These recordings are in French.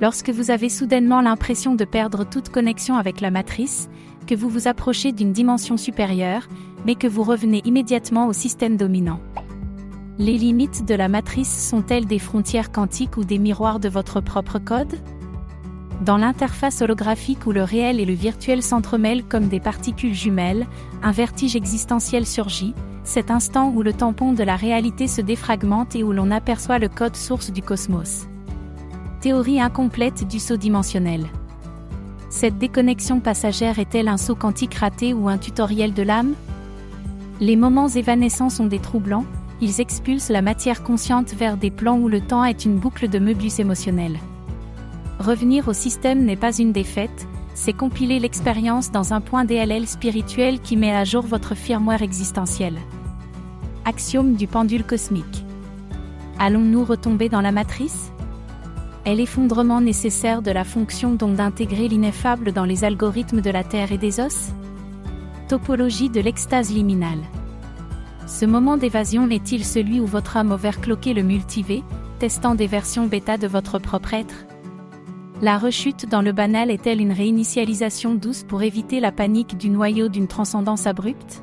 Lorsque vous avez soudainement l'impression de perdre toute connexion avec la matrice, que vous vous approchez d'une dimension supérieure, mais que vous revenez immédiatement au système dominant. Les limites de la matrice sont-elles des frontières quantiques ou des miroirs de votre propre code? Dans l'interface holographique où le réel et le virtuel s'entremêlent comme des particules jumelles, un vertige existentiel surgit, cet instant où le tampon de la réalité se défragmente et où l'on aperçoit le code source du cosmos. Théorie incomplète du saut dimensionnel. Cette déconnexion passagère est-elle un saut quantique raté ou un tutoriel de l'âme? Les moments évanescents sont des troublants, ils expulsent la matière consciente vers des plans où le temps est une boucle de Möbius émotionnel. Revenir au système n'est pas une défaite, c'est compiler l'expérience dans un point DLL spirituel qui met à jour votre firmware existentiel. Axiome du pendule cosmique. Allons-nous retomber dans la matrice? Est l'effondrement nécessaire de la fonction donc d'intégrer l'ineffable dans les algorithmes de la Terre et des os? Topologie de l'extase liminale. Ce moment d'évasion est-il celui où votre âme overcloquait le multivé, testant des versions bêta de votre propre être? La rechute dans le banal est-elle une réinitialisation douce pour éviter la panique du noyau d'une transcendance abrupte?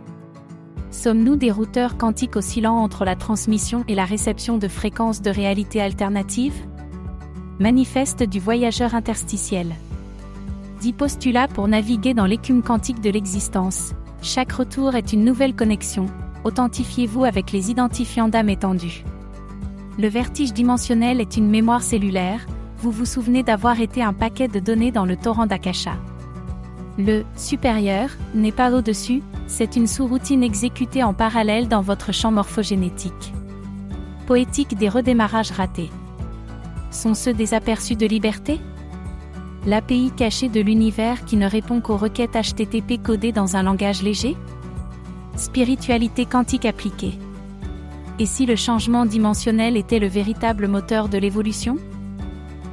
Sommes-nous des routeurs quantiques oscillant entre la transmission et la réception de fréquences de réalité alternatives? Manifeste du voyageur interstitiel. 10 postulats pour naviguer dans l'écume quantique de l'existence. Chaque retour est une nouvelle connexion. Authentifiez-vous avec les identifiants d'âme étendue. Le vertige dimensionnel est une mémoire cellulaire. Vous vous souvenez d'avoir été un paquet de données dans le torrent d'Akasha. Le « supérieur » n'est pas au-dessus, c'est une sous-routine exécutée en parallèle dans votre champ morphogénétique. Poétique des redémarrages ratés. Sont ceux des aperçus de liberté? L'API cachée de l'univers qui ne répond qu'aux requêtes HTTP codées dans un langage léger? Spiritualité quantique appliquée. Et si le changement dimensionnel était le véritable moteur de l'évolution?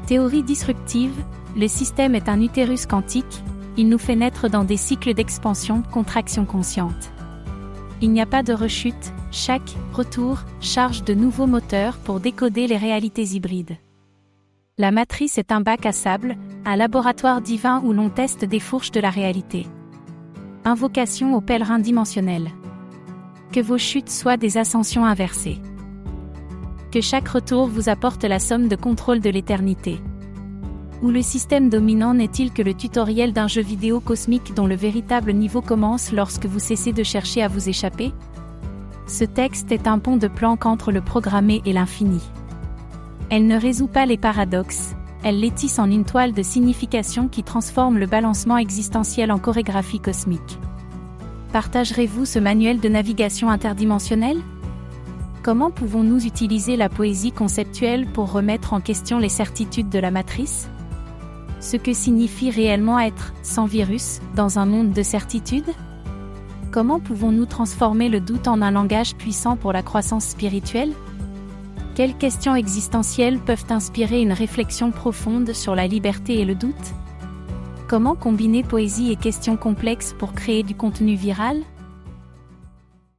Théorie disruptive, le système est un utérus quantique, il nous fait naître dans des cycles d'expansion, contraction consciente. Il n'y a pas de rechute, chaque retour charge de nouveaux moteurs pour décoder les réalités hybrides. La matrice est un bac à sable, un laboratoire divin où l'on teste des fourches de la réalité. Invocation au pèlerin dimensionnel. Que vos chutes soient des ascensions inversées. Que chaque retour vous apporte la somme de contrôle de l'éternité. Ou le système dominant n'est-il que le tutoriel d'un jeu vidéo cosmique dont le véritable niveau commence lorsque vous cessez de chercher à vous échapper? Ce texte est un pont de planque entre le programmé et l'infini. Elle ne résout pas les paradoxes, elle les tisse en une toile de signification qui transforme le balancement existentiel en chorégraphie cosmique. Partagerez-vous ce manuel de navigation interdimensionnelle? Comment pouvons-nous utiliser la poésie conceptuelle pour remettre en question les certitudes de la matrice? Ce que signifie réellement être sans virus dans un monde de certitude? Comment pouvons-nous transformer le doute en un langage puissant pour la croissance spirituelle? Quelles questions existentielles peuvent inspirer une réflexion profonde sur la liberté et le doute? Comment combiner poésie et questions complexes pour créer du contenu viral?